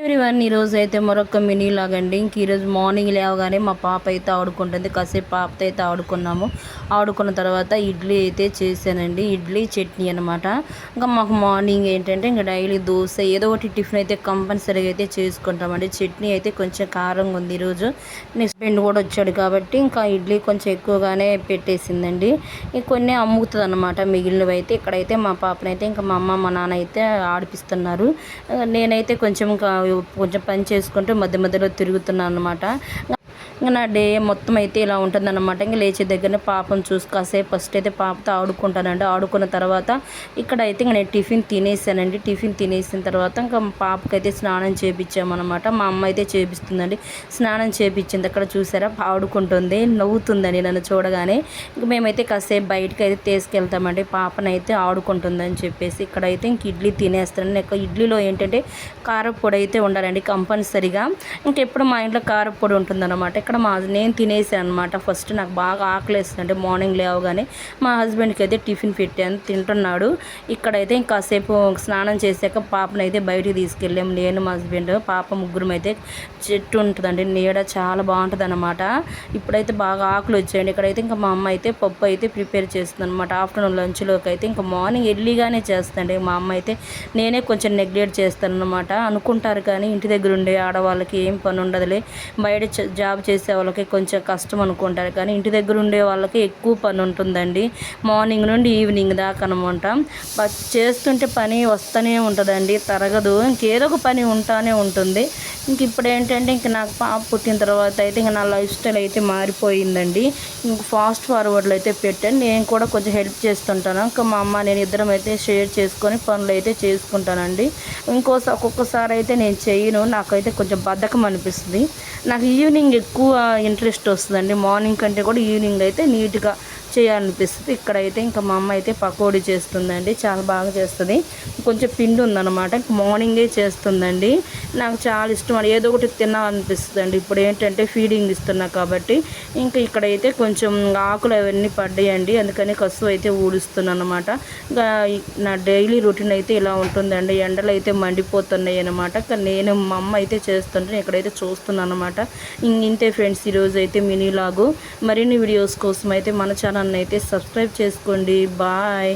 Everyone ఈరోజు అయితే మరొక మినీ లాగండి. ఇంక ఈరోజు మార్నింగ్ లేవగానే మా పాప అయితే ఆడుకుంటుంది. కాసేపు పాపతో అయితే ఆడుకున్నాము. ఆడుకున్న తర్వాత ఇడ్లీ అయితే చేశానండి. ఇడ్లీ చట్నీ అనమాట. ఇంకా మాకు మార్నింగ్ ఏంటంటే ఇంకా డైలీ దోశ ఏదో ఒకటి టిఫిన్ అయితే కంపల్సరీగా అయితే చేసుకుంటామండి. చట్నీ అయితే కొంచెం కారంగా ఉంది ఈరోజు. నెక్స్ట్ ఫ్రెండ్ కూడా వచ్చాడు కాబట్టి ఇంకా ఇడ్లీ కొంచెం ఎక్కువగానే పెట్టేసిందండి. కొన్ని అమ్ముతుంది అనమాట. మిగిలినవి అయితే ఇక్కడైతే మా పాపనైతే ఇంకా మా అమ్మ మా నాన్న అయితే ఆడిపిస్తున్నారు. నేనైతే కొంచెం పని చేసుకుంటూ మధ్య మధ్యలో తిరుగుతున్నాను అనమాట. ఇంకా నా డే మొత్తం అయితే ఇలా ఉంటుందన్నమాట. ఇంకా లేచే దగ్గరనే పాపను చూసి కాసేపు ఫస్ట్ అయితే పాపతో ఆడుకుంటానండి. ఆడుకున్న తర్వాత ఇక్కడ అయితే ఇంకా నేను టిఫిన్ తినేసానండి. టిఫిన్ తినేసిన తర్వాత ఇంకా పాపకైతే స్నానం చేయించామన్నమాట. మా అమ్మ అయితే చేపిస్తుందండి. స్నానం చేయించింది. అక్కడ చూసారా ఆడుకుంటుంది, నవ్వుతుందని నన్ను చూడగానే. ఇంక మేమైతే కాసేపు బయటకు అయితే తీసుకెళ్తామండి. పాపనైతే ఆడుకుంటుందని చెప్పేసి ఇక్కడైతే ఇంక ఇడ్లీ తినేస్తాను. నాకు ఇడ్లీలో ఏంటంటే కారపొడి అయితే ఉండాలండి కంపల్సరిగా. ఇంకెప్పుడు మా ఇంట్లో కారపొడి ఉంటుందన్నమాట. ఇక్కడ నేను తినేసాను అనమాట. ఫస్ట్ నాకు బాగా ఆకలేస్తుంది, అంటే మార్నింగ్ లేవగానే. మా హస్బెండ్కి అయితే టిఫిన్ పెట్టాను, తింటున్నాడు. ఇక్కడైతే ఇంకాసేపు స్నానం చేశాక పాపనైతే బయటికి తీసుకెళ్ళాము. నేను మా హస్బెండ్ పాప ముగ్గురం అయితే. చెట్టు ఉంటుందండి, నీడ చాలా బాగుంటుంది అనమాట. ఇప్పుడైతే బాగా ఆకులు వచ్చాయండి. ఇక్కడైతే ఇంకా మా అమ్మ అయితే పప్పు అయితే ప్రిపేర్ చేస్తుంది అనమాట. ఆఫ్టర్నూన్ లంచ్లోకి అయితే ఇంకా మార్నింగ్ ఎర్లీగానే చేస్తుందండి మా అమ్మ అయితే. నేనే కొంచెం నెగ్లెక్ట్ చేస్తాను అనమాట. అనుకుంటారు కానీ ఇంటి దగ్గర ఉండే ఆడవాళ్ళకి ఏం పని ఉండదులే, బయట జాబ్ చేసే వాళ్ళకి కొంచెం కష్టం అనుకుంటారు కానీ ఇంటి దగ్గర ఉండే వాళ్ళకి ఎక్కువ పని ఉంటుందండి. మార్నింగ్ నుండి ఈవినింగ్ దాకా అనమాట. చేస్తుంటే పని వస్తూనే ఉంటుందండి, తరగదు. ఇంకేదో ఒక పని ఉంటానే ఉంటుంది. ఇంక ఇప్పుడు ఏంటంటే ఇంక నాకు పాప పుట్టిన తర్వాత అయితే ఇంక నా లైఫ్ స్టైల్ అయితే మారిపోయిందండి. ఇంక ఫాస్ట్ ఫార్వర్డ్లో అయితే పెట్టాను. నేను కూడా కొంచెం హెల్ప్ చేస్తుంటాను. ఇంకా మా అమ్మ నేను ఇద్దరం అయితే షేర్ చేసుకొని పనులు అయితే చేసుకుంటానండి. ఒక్కొక్కసారి అయితే నేను చేయను, నాకైతే కొంచెం బద్ధకం అనిపిస్తుంది. నాకు ఈవినింగ్ ఎక్కువ ఇంట్రెస్ట్ వస్తుందండి. మార్నింగ్ కంటే కూడా ఈవినింగ్ అయితే నీట్గా చేయాలనిపిస్తుంది. ఇక్కడైతే ఇంకా మా అమ్మ అయితే పకోడీ చేస్తుందండి, చాలా బాగా చేస్తుంది. కొంచెం పిండి ఉందన్నమాట, మార్నింగే చేస్తుందండి. నాకు చాలా ఇష్టం అండి, ఏదో ఒకటి తినాలనిపిస్తుంది అండి. ఇప్పుడు ఏంటంటే ఫీడింగ్ ఇస్తున్నా కాబట్టి ఇంకా ఇక్కడైతే కొంచెం ఆకులు అవన్నీ పడ్డాయండి, అందుకని కసు అయితే ఊడుస్తున్నాను అనమాట. ఇంకా నా డైలీ రొటీన్ అయితే ఇలా ఉంటుందండి. ఎండలు అయితే మండిపోతున్నాయి అనమాట. నేను మా అమ్మ అయితే చేస్తుంటే ఇక్కడైతే చూస్తున్నాను అనమాట. ఇంతే ఫ్రెండ్స్, ఈరోజు అయితే మినీ లాగు. మరిన్ని వీడియోస్ కోసం అయితే మన ఛానల్ అయితే సబ్స్క్రైబ్ చేసుకోండి. బాయ్.